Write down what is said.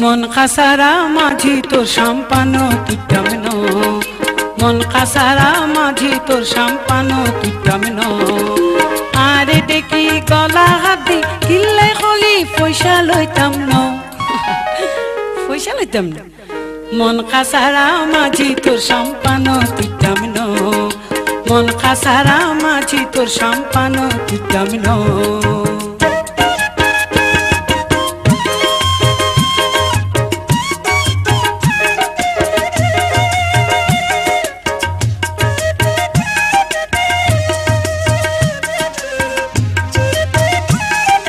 মন খাসারা মাঝি তোর সাম্পানো তুইটামেন, মন খাসারা মাঝি তোর সাম্পানো তুইটামেন। আরে দেখি গলা হাতি কিল্লে খলি পয়সা লইতাম ন, পয়সা লইতাম না। মন খাসারা মাঝি তোর সাম্পানো তুইটামেন, মন খাসারা মাঝি তোর সাম্পানো তুইটামেন।